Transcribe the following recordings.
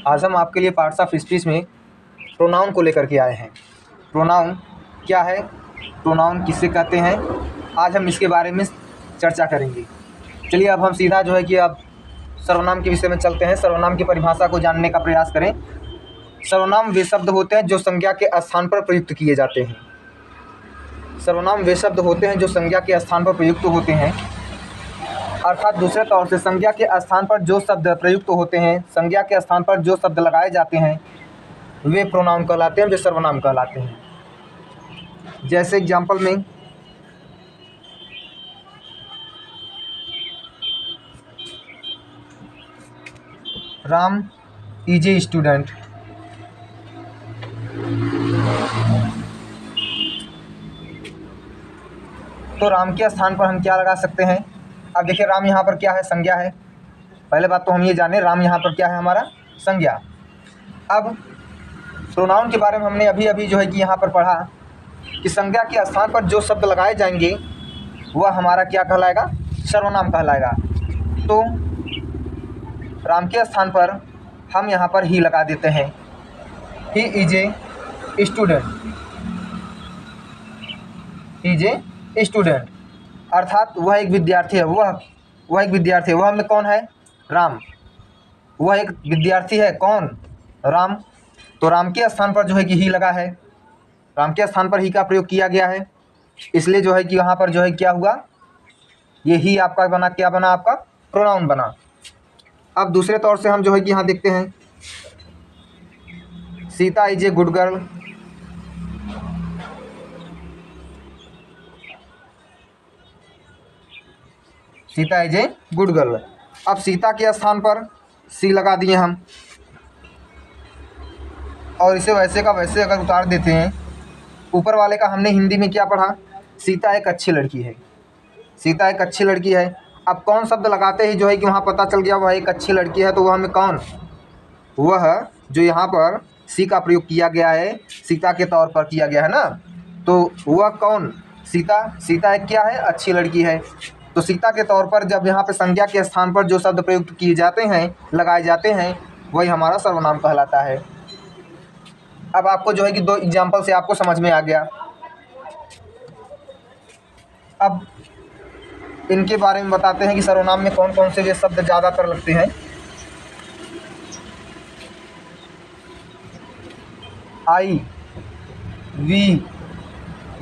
आज हम आपके लिए पार्ट्स ऑफ स्पीच में प्रोनाउन को लेकर के आए हैं। प्रोनाउन क्या है, प्रोनाउन किससे कहते हैं, आज हम इसके बारे में चर्चा करेंगे। चलिए अब हम सीधा जो है कि अब सर्वनाम के विषय में चलते हैं। सर्वनाम की परिभाषा को जानने का प्रयास करें। सर्वनाम वे शब्द होते हैं जो संज्ञा के स्थान पर प्रयुक्त किए जाते हैं। सर्वनाम वे शब्द होते हैं जो संज्ञा के स्थान पर प्रयुक्त होते हैं, अर्थात दूसरे तौर से संज्ञा के स्थान पर जो शब्द प्रयुक्त होते हैं, संज्ञा के स्थान पर जो शब्द लगाए जाते हैं वे प्रोनाउन कहलाते हैं, वे सर्वनाम कहलाते हैं। जैसे एग्जाम्पल में राम इज ए स्टूडेंट। तो राम के स्थान पर हम क्या लगा सकते हैं। अब देखिए राम यहाँ पर क्या है, संज्ञा है। पहले बात तो हम ये जाने राम यहाँ पर क्या है, हमारा संज्ञा। अब प्रोनाउन के बारे में हमने अभी अभी जो है कि यहाँ पर पढ़ा कि संज्ञा के स्थान पर जो शब्द लगाए जाएंगे वह हमारा क्या कहलाएगा, सर्वनाम कहलाएगा। तो राम के स्थान पर हम यहाँ पर ही लगा देते हैं, he is a student. Is a student अर्थात वह एक विद्यार्थी है। वह एक विद्यार्थी है। वह में कौन है, राम। वह एक विद्यार्थी है, कौन, राम। तो राम के स्थान पर जो है कि ही लगा है, राम के स्थान पर ही का प्रयोग किया गया है, इसलिए जो है कि यहाँ पर जो है क्या हुआ, ये ही आपका बना, क्या बना, आपका प्रोनाउन बना। अब दूसरे तौर से हम जो है कि यहाँ देखते हैं Sita is a good girl. Sita is a good girl. अब सीता के स्थान पर सी लगा दिए हम और इसे वैसे का वैसे अगर उतार देते हैं, ऊपर वाले का हमने हिंदी में क्या पढ़ा, सीता एक अच्छी लड़की है। सीता एक अच्छी लड़की है। अब कौन शब्द लगाते ही जो है कि वहाँ पता चल गया वह एक अच्छी लड़की है, तो वह हमें कौन, वह जो यहाँ पर सी का प्रयोग किया गया है, सीता के तौर पर किया गया है ना, तो वह कौन, सीता। सीता एक क्या है, अच्छी लड़की है। तो सीता के तौर पर जब यहाँ पे संज्ञा के स्थान पर जो शब्द प्रयुक्त किए जाते हैं, लगाए जाते हैं, वही हमारा सर्वनाम कहलाता है। अब आपको जो है कि दो एग्जाम्पल से आपको समझ में आ गया। अब इनके बारे में बताते हैं कि सर्वनाम में कौन कौन से वे शब्द ज़्यादातर लगते हैं। I, we,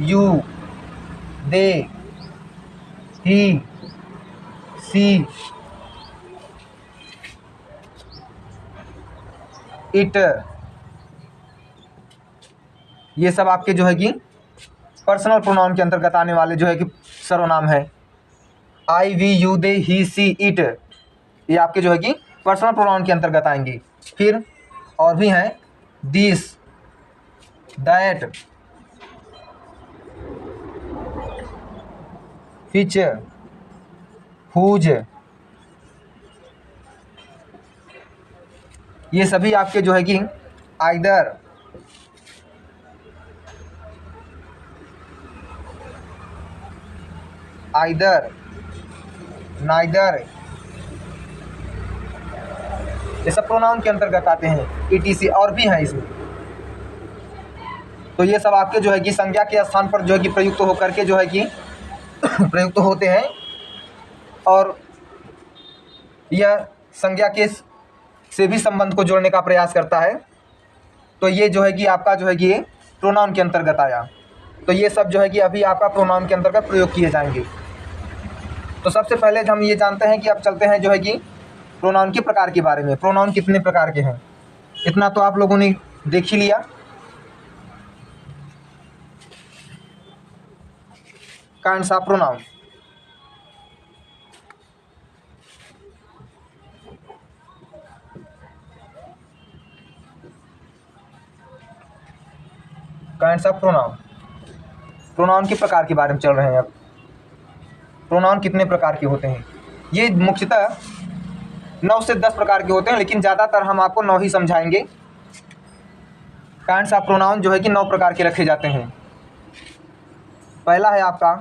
you, they, he, she, it, ये सब आपके जो है कि पर्सनल प्रोनाउन के अंतर्गत आने वाले जो है कि सर्वनाम है। I, we, you, they, he, she, it, ये आपके जो है कि पर्सनल प्रोनाउन के अंतर्गत आएंगे। फिर और भी हैं, दिस, दैट, which, whose, ये सभी आपके जो है कि आइदर, नाइदर, ये सब प्रोनाउन के अंतर्गत आते हैं। etc और भी हैं इसमें। तो ये सब आपके जो है कि संज्ञा के स्थान पर जो है कि प्रयुक्त होकर के जो है कि प्रयुक्त होते हैं और यह संज्ञा के से भी संबंध को जोड़ने का प्रयास करता है। तो ये जो है कि आपका जो है कि प्रोनाउन के अंतर्गत आया। तो ये सब जो है कि अभी आपका प्रोनाउन के अंतर्गत प्रयोग किए जाएंगे। तो सबसे पहले हम ये जानते हैं कि अब चलते हैं जो है कि प्रोनाउन के प्रकार के बारे में। प्रोनाउन कितने प्रकार के हैं, इतना तो आप लोगों ने देख ही लिया। Kinds of pronoun. Kinds of pronoun, pronoun के प्रकार के बारे में चल रहे हैं। अब प्रोनाउन कितने प्रकार के होते हैं, ये मुख्यतः 9 से 10 प्रकार के होते हैं, लेकिन ज़्यादातर हम आपको 9 ही समझाएंगे। काइंड्स ऑफ प्रोनाउन जो है कि 9 प्रकार के रखे जाते हैं। पहला है आपका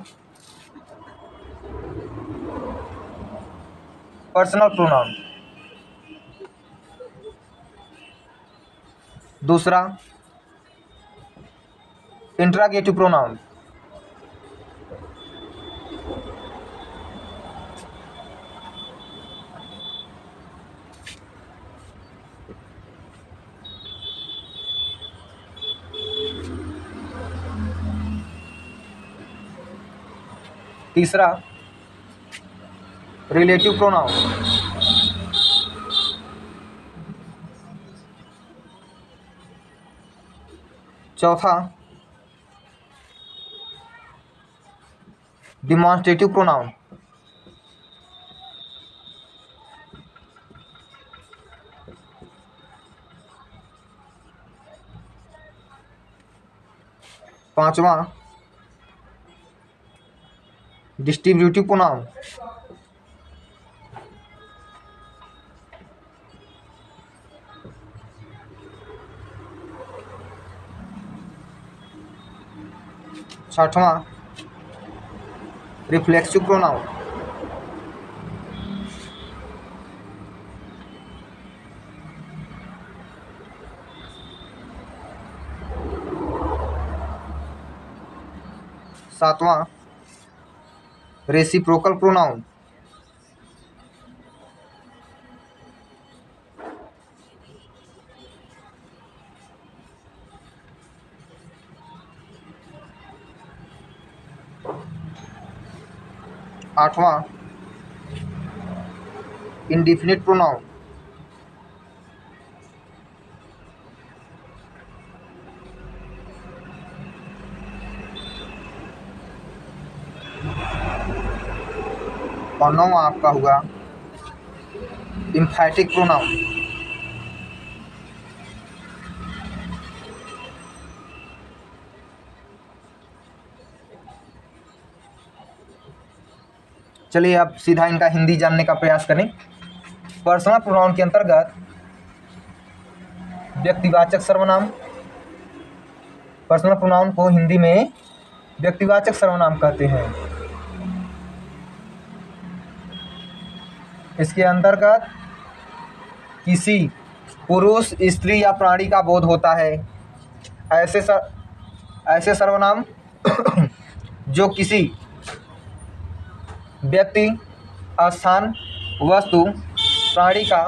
पर्सनल प्रोनाउन। दूसरा इंट्रागेटिव प्रोनाउन। तीसरा रिलेटिव प्रोनाउन। चौथा डिमॉन्स्ट्रेटिव प्रोनाउन। पांचवा डिस्ट्रीब्यूटिव प्रोनाउन। छठवां रिफ्लेक्सिव प्रोनाउन। सातवां रेसिप्रोकल प्रोनाउन। आठवां इंडिफिनिट प्रोनाउन। और नौवां आपका हुआ एम्फैटिक प्रोनाउन। चलिए अब सीधा इनका हिंदी जानने का प्रयास करें। पर्सनल प्रोनाउन के अंतर्गत व्यक्तिवाचक सर्वनाम। पर्सनल प्रोनाउन को हिंदी में व्यक्तिवाचक सर्वनाम कहते हैं। इसके अंतर्गत किसी पुरुष, स्त्री या प्राणी का बोध होता है। ऐसे सर्वनाम जो किसी व्यक्ति, स्थान, वस्तु, प्राणी का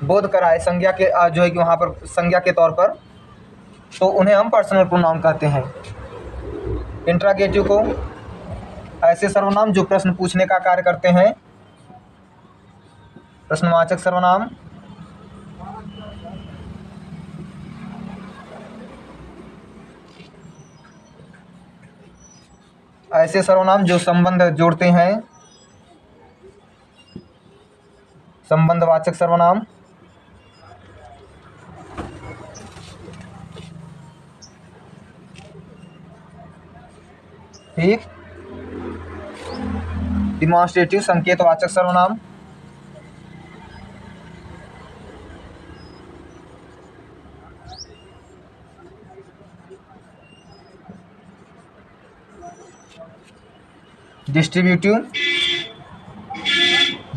बोध कराए संज्ञा के जो है कि वहाँ पर संज्ञा के तौर पर, तो उन्हें हम पर्सनल प्रोनाउन कहते हैं। इंट्रागेटिव को ऐसे सर्वनाम जो प्रश्न पूछने का कार्य करते हैं, प्रश्नवाचक सर्वनाम। ऐसे सर्वनाम जो संबंध जोड़ते हैं, संबंधवाचक सर्वनाम। ठीक, डिमॉन्स्ट्रेटिव संकेतवाचक सर्वनाम। डिस्ट्रीब्यूटिव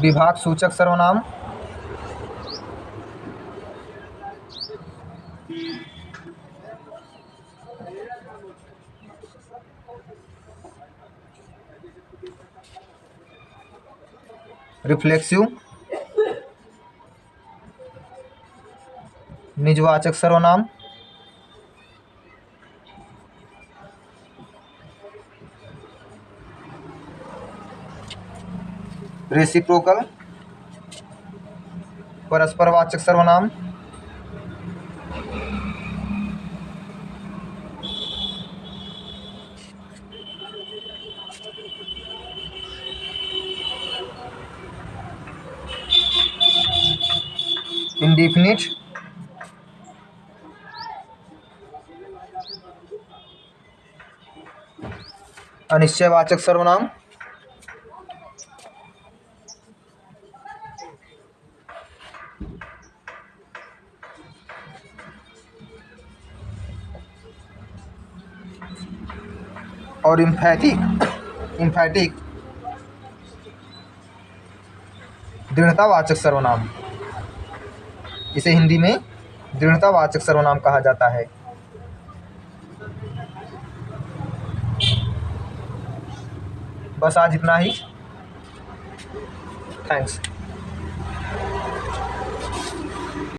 विभाग सूचक सर्वनाम। रिफ्लेक्सिव निजवाचक सर्वनाम। रेसिप्रोकल परस्परवाचक सर्वनाम। इंडिफिनिट अनिश्चयवाचक सर्वनाम। और इम्फैटिक दृढ़तावाचक सर्वनाम। इसे हिंदी में दृढ़तावाचक सर्वनाम कहा जाता है। बस आज इतना ही। थैंक्स।